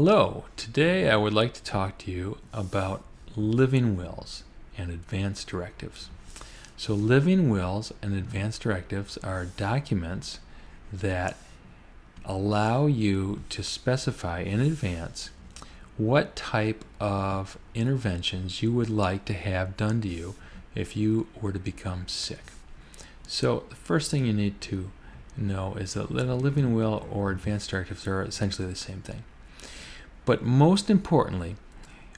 Hello, today I would like to talk to you about living wills and advance directives. So living wills and advance directives are documents that allow you to specify in advance what type of interventions you would like to have done to you if you were to become sick. So the first thing you need to know is that a living will or advance directives are essentially the same thing. But most importantly,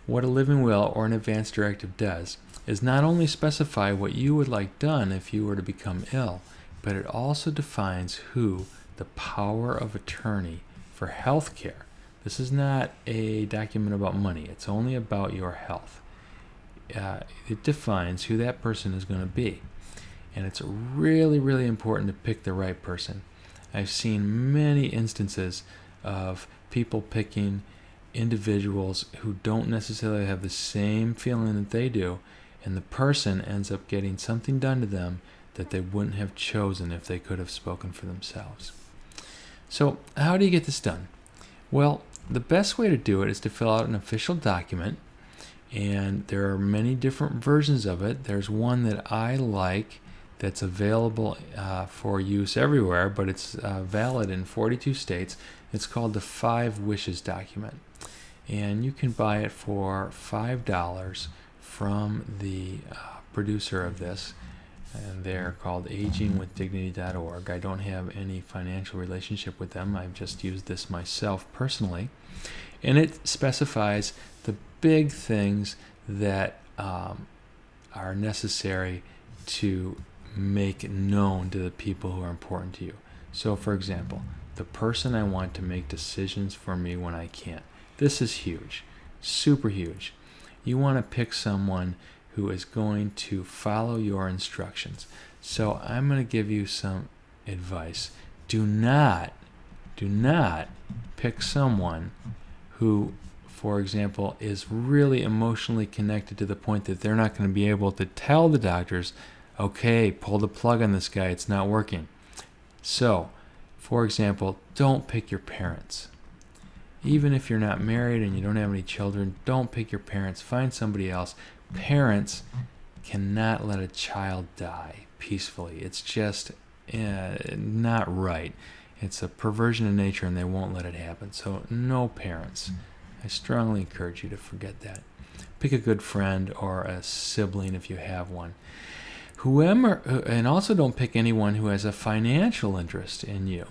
what a living will or an advance directive does is not only specify what you would like done if you were to become ill, but it also defines who the power of attorney for health care. This is not a document about money. It's only about your health. It defines who that person is going to be. And it's really, really important to pick the right person. I've seen many instances of people picking individuals who don't necessarily have the same feeling that they do, and the person ends up getting something done to them that they wouldn't have chosen if they could have spoken for themselves. So how do you get this done? Well, the best way to do it is to fill out an official document, and there are many different versions of it. There's one that I like that's available for use everywhere, but it's valid in 42 states. It's called the 5 Wishes document. And you can buy it for $5 from the producer of this. And they're called agingwithdignity.org. I don't have any financial relationship with them. I've just used this myself personally. And it specifies the big things that are necessary to make known to the people who are important to you. So, for example, the person I want to make decisions for me when I can't. This is huge, super huge. You want to pick someone who is going to follow your instructions. So I'm going to give you some advice. Do not pick someone who, for example, is really emotionally connected to the point that they're not going to be able to tell the doctors, okay, pull the plug on this guy, it's not working. So, for example, don't pick your parents. Even if you're not married and you don't have any children, don't pick your parents. Find somebody else. Parents cannot let a child die peacefully. It's just not right. It's a perversion of nature, and they won't let it happen. So no parents. I strongly encourage you to forget that. Pick a good friend or a sibling if you have one. And also don't pick anyone who has a financial interest in you.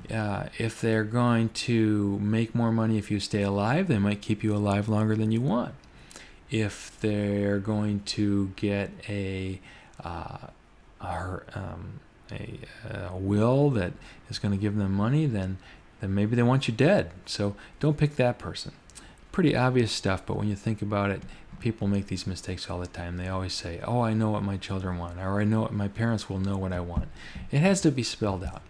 If they're going to make more money if you stay alive, they might keep you alive longer than you want. If they're going to get a will that is going to give them money, then maybe they want you dead. So don't pick that person. Pretty obvious stuff, but when you think about it, people make these mistakes all the time. They always say, oh, I know what my children want, or I know what my parents will know what I want. It has to be spelled out.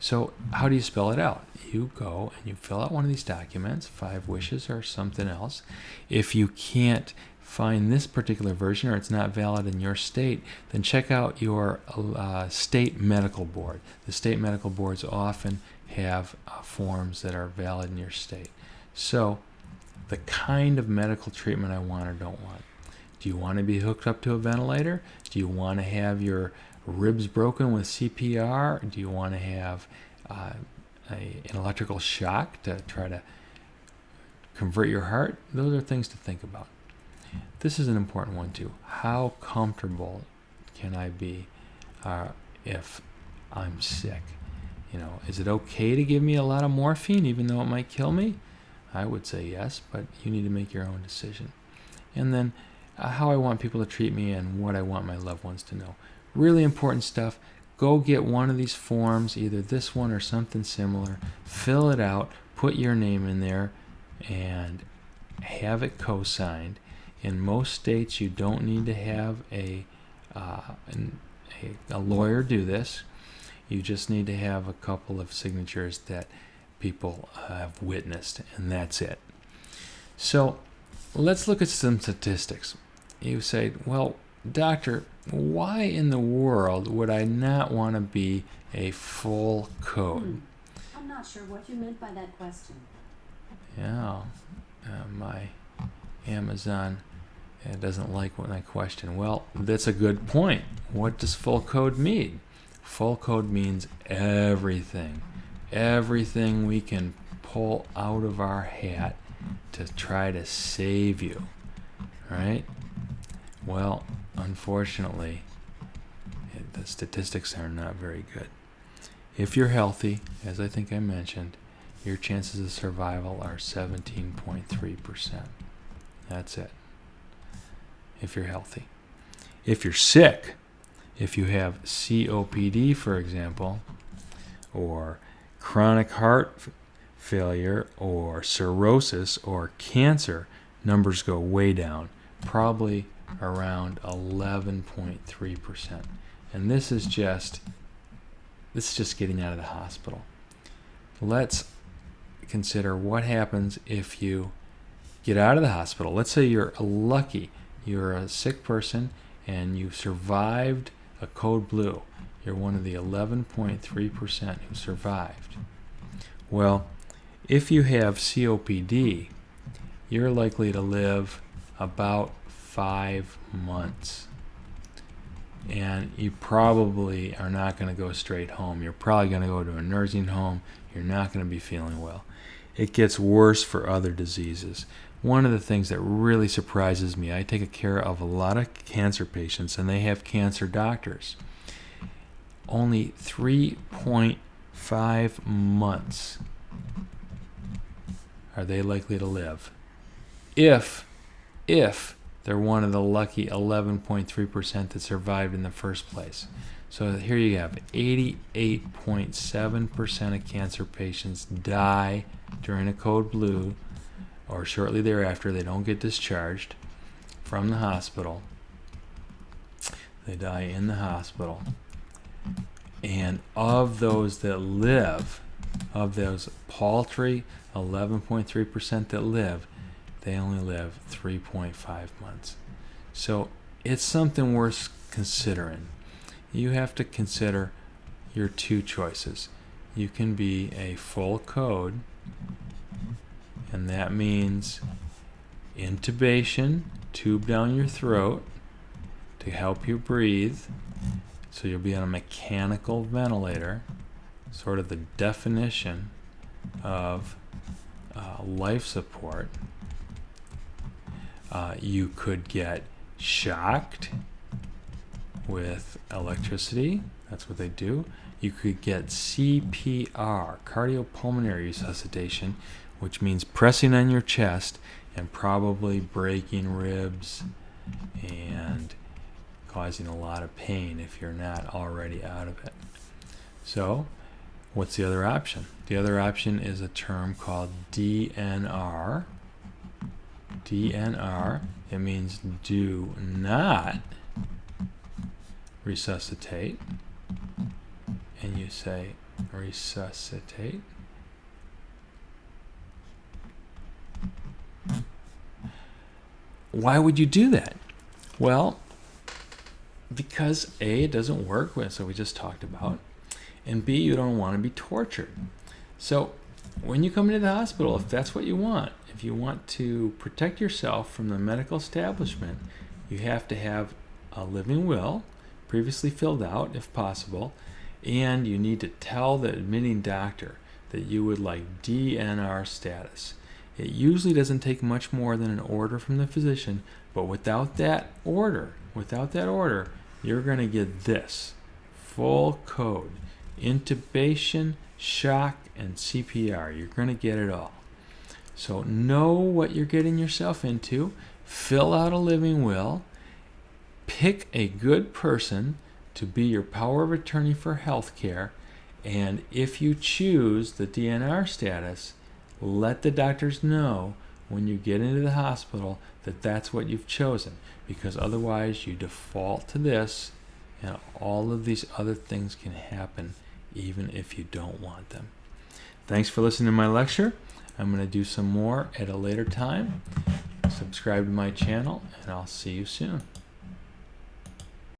So how do you spell it out? You go and you fill out one of these documents, 5 Wishes or something else. If you can't find this particular version or it's not valid in your state, then check out your state medical board. The state medical boards often have forms that are valid in your state. So the kind of medical treatment I want or don't want. Do you want to be hooked up to a ventilator? Do you want to have your ribs broken with CPR? Do you want to have an electrical shock to try to convert your heart? Those are things to think about. This is an important one too. How comfortable can I be if I'm sick? Is it okay to give me a lot of morphine even though it might kill me? I would say yes, but you need to make your own decision. And then how I want people to treat me and what I want my loved ones to know. Really important stuff. Go get one of these forms, either this one or something similar. Fill it out, put your name in there, and have it co-signed. In most states, you don't need to have a lawyer do this. You just need to have a couple of signatures that people have witnessed, and that's it. So let's look at some statistics. You say, well, doctor, why in the world would I not want to be a full code? I'm not sure what you meant by that question. Yeah, my Amazon doesn't like what I question. Well, that's a good point. What does full code mean? Full code means everything. Everything we can pull out of our hat to try to save you. Right? Well, unfortunately, the statistics are not very good. If you're healthy, as I think I mentioned, your chances of survival are 17.3%. That's it. If you're healthy. If you're sick, if you have COPD, for example, or chronic heart failure, or cirrhosis, or cancer, numbers go way down, probably around 11.3%. And this is just getting out of the hospital. Let's consider what happens if you get out of the hospital. Let's say you're lucky. You're a sick person and you survived a code blue. You're one of the 11.3% who survived. Well, if you have COPD, you're likely to live about 5 months. And you probably are not going to go straight home. You're probably going to go to a nursing home. You're not going to be feeling well. It gets worse for other diseases. One of the things that really surprises me, I take care of a lot of cancer patients, and they have cancer doctors. Only 3.5 months are they likely to live if they're one of the lucky 11.3% that survived in the first place. So here you have 88.7% of cancer patients die during a code blue or shortly thereafter. They don't get discharged from the hospital. They die in the hospital. And of those that live, of those paltry 11.3% that live, they only live 3.5 months. So it's something worth considering. You have to consider your two choices. You can be a full code, and that means intubation, tube down your throat to help you breathe. So you'll be on a mechanical ventilator, sort of the definition of life support. You could get shocked with electricity. That's what they do. You could get CPR, cardiopulmonary resuscitation, which means pressing on your chest and probably breaking ribs and causing a lot of pain if you're not already out of it. So, what's the other option? The other option is a term called DNR. DNR, it means do not resuscitate. And you say resuscitate. Why would you do that? Well, because A, it doesn't work, so we just talked about, and B, you don't want to be tortured. So when you come into the hospital, if that's what you want, if you want to protect yourself from the medical establishment, you have to have a living will, previously filled out if possible, and you need to tell the admitting doctor that you would like DNR status. It usually doesn't take much more than an order from the physician, but without that order, you're going to get this full code: intubation, shock, and CPR. You're going to get it all. So know what you're getting yourself into. Fill out a living will. Pick a good person to be your power of attorney for health care. And if you choose the DNR status, let the doctors know when you get into the hospital that that's what you've chosen, because otherwise you default to this, and all of these other things can happen even if you don't want them. Thanks for listening to my lecture. I'm going to do some more at a later time. Subscribe to my channel, and I'll see you soon.